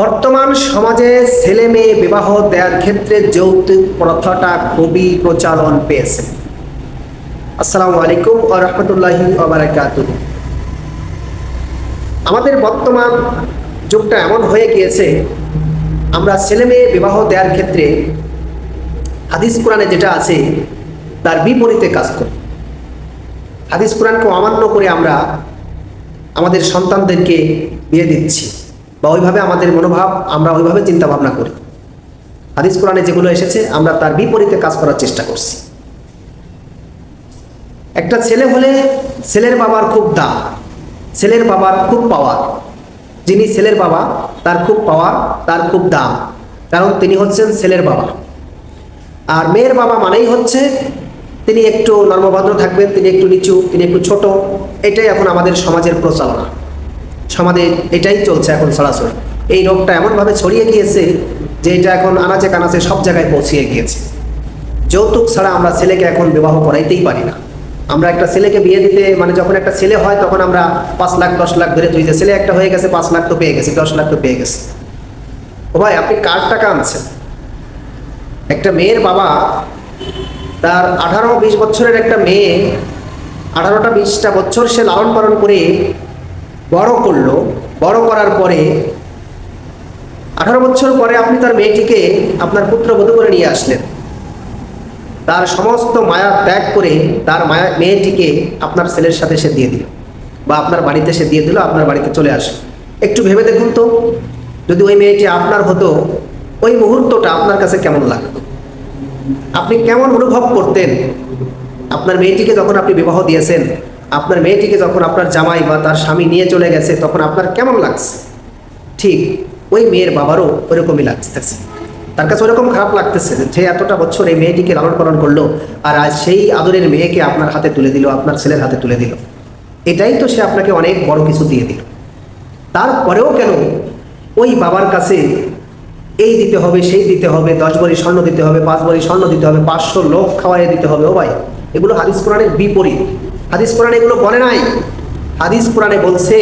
বর্তমান সমাজে ছেলে মেয়ে বিবাহ দেওয়ার ক্ষেত্রে যৌতুক প্রথাটা খুবই প্রচলন পেয়েছে। আসসালামু আলাইকুম ওয়া রাহমাতুল্লাহি ওয়া বারাকাতুহু। আমাদের বর্তমান যুগটা এমন হয়ে গিয়েছে, আমরা ছেলে মেয়ে বিবাহ দেওয়ার ক্ষেত্রে হাদিস কোরআনে যেটা আছে তার বিপরীতে কাজ করি। হাদিস কোরআনকে অমান্য করে আমরা আমাদের সন্তানদেরকে বিয়ে দিচ্ছি, বা ওইভাবে আমাদের মনোভাব, আমরা ওইভাবে চিন্তা ভাবনা করি। হাদিস কোরআনে যেগুলো এসেছে আমরা তার বিপরীতে কাজ করার চেষ্টা করছি। একটা ছেলে হলে ছেলের বাবার খুব দাম, ছেলের বাবার খুব পাওয়ার। যিনি ছেলের বাবা তার খুব পাওয়ার, তার খুব দাম, কারণ তিনি হচ্ছেন ছেলের বাবা। আর মেয়ের বাবা মানেই হচ্ছে তিনি একটু নর্মভদ্র থাকবেন, তিনি একটু নিচু, তিনি একটু ছোট। এটাই এখন আমাদের সমাজের প্রচলনা, সমাজে এটাই চলছে এখন সরাসরি। এই রোগটা এমনভাবে ছড়িয়ে গিয়েছে যে এটা এখন আনাচে কানাচে সব জায়গায় পৌঁছিয়ে গিয়েছে। যৌতুক ছাড়া আমরা ছেলেকে এখন বিবাহ করাইতেই পারি না। আমরা একটা ছেলেকে বিয়ে দিতে, মানে যখন একটা ছেলে হয় তখন আমরা 5 লাখ 10 লাখ ধরে তুই, যে ছেলে একটা হয়ে গেছে 5 লাখ তো পেয়ে গেছে, 10 লাখ তো পেয়ে গেছে। ও ভাই, আপনি কার টাকা আনছেন? একটা মেয়ের বাবা তার 18-20 বছরের একটা মেয়ে, 18টা-20টা বছর সে লালন পালন করে বড় করলো। বড় করার পরে 18 বছর পরে আপনি তার মেয়েটিকে আপনার পুত্রবধূ করে নিয়ে আসলেন। তার সমস্ত মায়া ত্যাগ করে তার মেয়েটিকে আপনার ছেলের সাথে সে দিয়ে দিল, বা আপনার বাড়িতে সে দিয়ে দিল, আপনার বাড়িতে চলে আসে। একটু ভেবে দেখুন তো, যদি ওই মেয়েটি আপনার হতো, ওই মুহূর্তটা আপনার কাছে কেমন লাগতো? আপনি কেমন অনুভব করতেন? আপনার মেয়েটিকে যখন আপনি বিবাহ দিয়েছেন, আপনার মেয়েটিকে যখন আপনার জামাই বা তার স্বামী নিয়ে চলে গেছে, তখন আপনার কেমন লাগছে? ঠিক ওই মেয়ের বাবারও ওরকমই লাগতেছে, তার কাছে ওরকম খারাপ লাগতেছে যে এতটা বছর এই মেয়েটিকে লালন পালন করলো, আর আজ সেই আদরের মেয়েকে আপনার হাতে তুলে দিল, আপনার ছেলের হাতে তুলে দিল। এটাই তো সে আপনাকে অনেক বড় কিছু দিয়ে দিল। তারপরেও কেন ওই বাবার কাছে এই দিতে হবে, সেই দিতে হবে, 10 ভরি স্বর্ণ দিতে হবে, 5 ভরি স্বর্ণ দিতে হবে, 500 লোক খাওয়াইয়ে দিতে হবে? ও ভাই, এগুলো হাদিস কোরআনের বিপরীত। হাদিস কোরআনে এগুলো বলে নাই। হাদিস কোরআনে বলছে,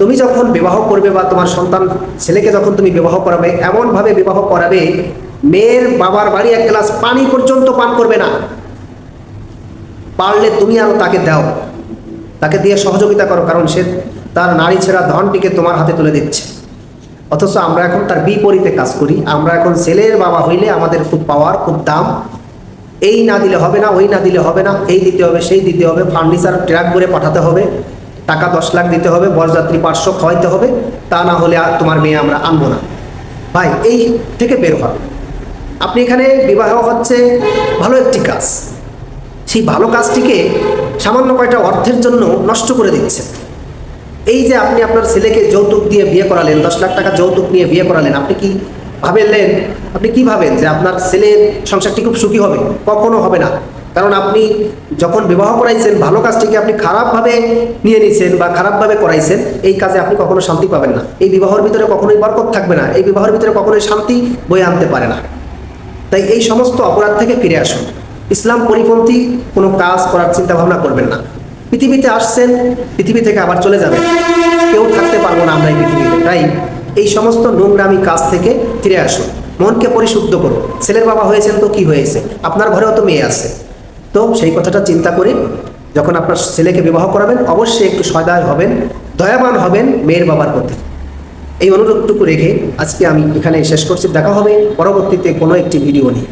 তুমি যখন বিবাহ করবে বা তোমার সন্তান ছেলেকে যখন তুমি বিবাহ করাবে, এমনভাবে বিবাহ করাবে মেয়ের বাবার বাড়ি 1 গ্লাস পানি পর্যন্ত পান করবে না। পারলে তুমি আরো তাকে দাও, তাকে দিয়ে সহযোগিতা করো, কারণ সে তার নারী ছেঁড়া ধনটিকে তোমার হাতে তুলে দিচ্ছে। অথচ আমরা এখন তার বিপরীতে কাজ করি। আমরা এখন ছেলের বাবা হইলে আমাদের খুব পাওয়ার, খুব দাম, এই না দিলে হবে না, ওই না দিলে হবে না, এই দিতে হবে, সেই দিতে হবে, ফার্নিচার ট্রাক করে পাঠাতে হবে, টাকা 10 লাখ দিতে হবে, বরযাত্রী 500 খাওয়াইতে হবে, তা না হলে আর তোমার মেয়ে আমরা আনবো না। ভাই, এই থেকে বের হবে। আপনি এখানে বিবাহ হচ্ছে ভালো একটি কাজ, সেই ভালো কাজটিকে সামান্য কয়টা অর্থের জন্য নষ্ট করে দিচ্ছেন। এই যে আপনি আপনার ছেলেকে যৌতুক দিয়ে বিয়ে করালেন, 10 লাখ টাকা যৌতুক নিয়ে বিয়ে করালেন, আপনি কি ভাবেন, আপনি কি ভাবেন যে আপনার ছেলের সংসারটি খুব সুখী হবে? কখনো হবে না। কারণ আপনি যখন বিবাহ করাইছেন, ভালো কাজটিকে আপনি খারাপভাবে নিয়ে নিয়েছেন বা খারাপভাবে করাইছেন, এই কাজে আপনি কখনো শান্তি পাবেন না। এই বিবাহের ভিতরে কখনোই বরকত থাকবে না, এই বিবাহের ভিতরে কখনোই শান্তি বয়ে আনতে পারে না। তাই এই সমস্ত অপরাধ থেকে ফিরে আসুন। ইসলাম পরিপন্থী কোনো কাজ করার চিন্তা ভাবনা করবেন না। পৃথিবীতে আসছেন, পৃথিবী থেকে আবার চলে যাবেন, কেউ থাকতে পারবো না আমরা এই পৃথিবীতে। তাই এই সমস্ত নোংরামি কাজ থেকে ফিরে আসুন, মনকে পরিশুদ্ধ করুন। ছেলের বাবা হয়েছেন তো কি হয়েছে, আপনার ঘরেও তো মেয়ে আছে। তো সেই কথাটা চিন্তা করে যখন আপনার ছেলেকে বিবাহ করাবেন, অবশ্যই একটু সদয় হবেন, দয়াবান হবেন মেয়ের বাবার প্রতি। এই অনুরোধটুকু রেখে আজকে আমি এখানে শেষ করছি। দেখা হবে পরবর্তীতে কোনো একটি ভিডিও নিয়ে।